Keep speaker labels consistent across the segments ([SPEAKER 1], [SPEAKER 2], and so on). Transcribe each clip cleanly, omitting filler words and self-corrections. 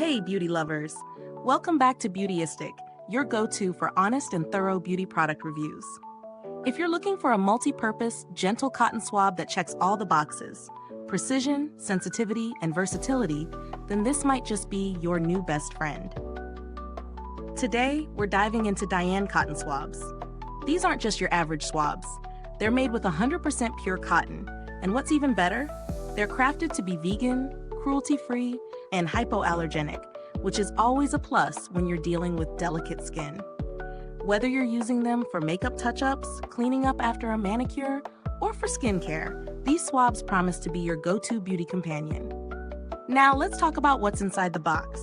[SPEAKER 1] Hey beauty lovers! Welcome back to Beautyistic, your go-to for honest and thorough beauty product reviews. If you're looking for a multi-purpose, gentle cotton swab that checks all the boxes, precision, sensitivity, and versatility, then this might just be your new best friend. Today, we're diving into Diane Cotton Swabs. These aren't just your average swabs. They're made with 100% pure cotton, and what's even better, they're crafted to be vegan, cruelty-free, and hypoallergenic, which is always a plus when you're dealing with delicate skin. Whether you're using them for makeup touch-ups, cleaning up after a manicure, or for skincare, these swabs promise to be your go-to beauty companion. Now let's talk about what's inside the box.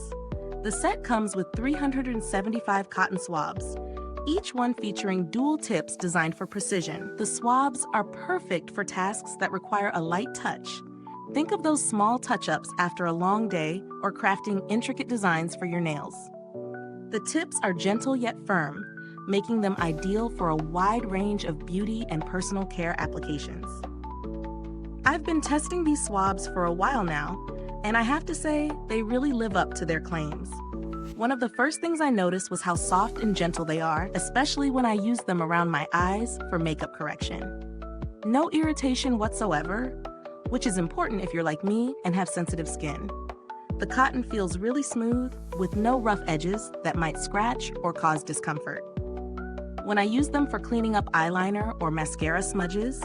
[SPEAKER 1] The set comes with 375 cotton swabs, each one featuring dual tips designed for precision. The swabs are perfect for tasks that require a light touch. Think of those small touch-ups after a long day or crafting intricate designs for your nails. The tips are gentle yet firm, making them ideal for a wide range of beauty and personal care applications. I've been testing these swabs for a while now, and I have to say, they really live up to their claims. One of the first things I noticed was how soft and gentle they are, especially when I use them around my eyes for makeup correction. No irritation whatsoever, which is important if you're like me and have sensitive skin. The cotton feels really smooth with no rough edges that might scratch or cause discomfort. When I use them for cleaning up eyeliner or mascara smudges,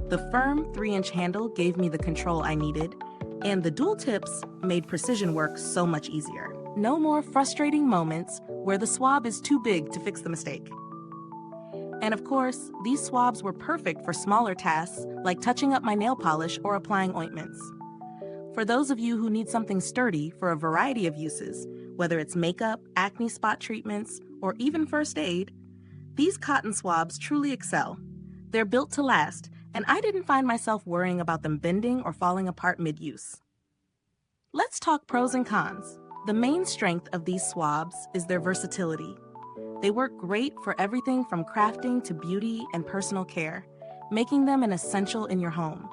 [SPEAKER 1] the firm 3-inch handle gave me the control I needed, and the dual tips made precision work so much easier. No more frustrating moments where the swab is too big to fix the mistake. And of course, these swabs were perfect for smaller tasks like touching up my nail polish or applying ointments. For those of you who need something sturdy for a variety of uses, whether it's makeup, acne spot treatments, or even first aid, these cotton swabs truly excel. They're built to last, and I didn't find myself worrying about them bending or falling apart mid-use. Let's talk pros and cons. The main strength of these swabs is their versatility. They work great for everything from crafting to beauty and personal care, making them an essential in your home.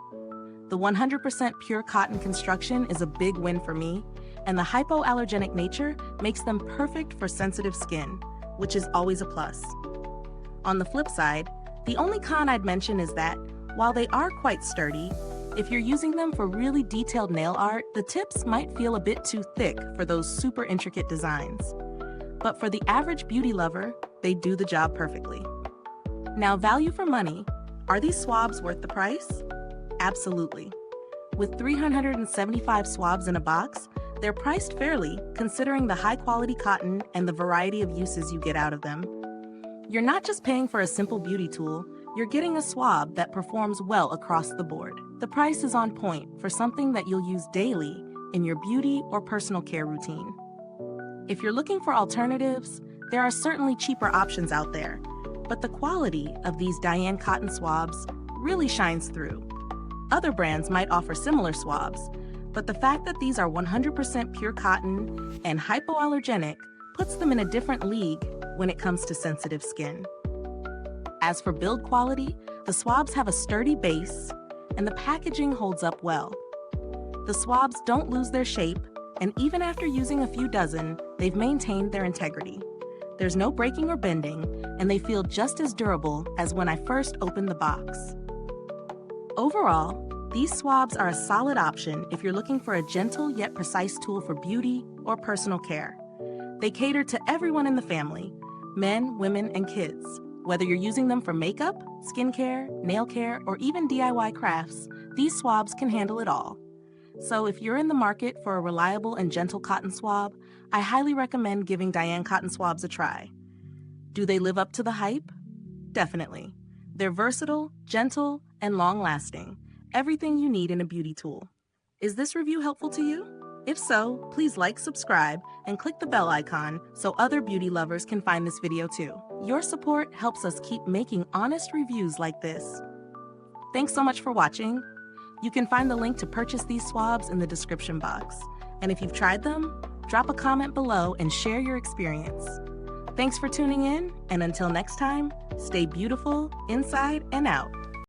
[SPEAKER 1] The 100% pure cotton construction is a big win for me, and the hypoallergenic nature makes them perfect for sensitive skin, which is always a plus. On the flip side, the only con I'd mention is that, while they are quite sturdy, if you're using them for really detailed nail art, the tips might feel a bit too thick for those super intricate designs. But for the average beauty lover, they do the job perfectly. Now, value for money. Are these swabs worth the price? Absolutely. With 375 swabs in a box, they're priced fairly considering the high-quality cotton and the variety of uses you get out of them. You're not just paying for a simple beauty tool, you're getting a swab that performs well across the board. The price is on point for something that you'll use daily in your beauty or personal care routine. If you're looking for alternatives, there are certainly cheaper options out there, but the quality of these Diane Cotton Swabs really shines through. Other brands might offer similar swabs, but the fact that these are 100% pure cotton and hypoallergenic puts them in a different league when it comes to sensitive skin. As for build quality, the swabs have a sturdy base, and the packaging holds up well. The swabs don't lose their shape, and even after using a few dozen, they've maintained their integrity. There's no breaking or bending, and they feel just as durable as when I first opened the box. Overall, these swabs are a solid option if you're looking for a gentle yet precise tool for beauty or personal care. They cater to everyone in the family, men, women, and kids. Whether you're using them for makeup, skincare, nail care, or even DIY crafts, these swabs can handle it all. So if you're in the market for a reliable and gentle cotton swab, I highly recommend giving Diane Cotton Swabs a try. Do they live up to the hype? Definitely. They're versatile, gentle, and long-lasting. Everything you need in a beauty tool. Is this review helpful to you? If so, please like, subscribe, and click the bell icon so other beauty lovers can find this video too. Your support helps us keep making honest reviews like this. Thanks so much for watching. You can find the link to purchase these swabs in the description box. And if you've tried them, drop a comment below and share your experience. Thanks for tuning in, and until next time, stay beautiful inside and out.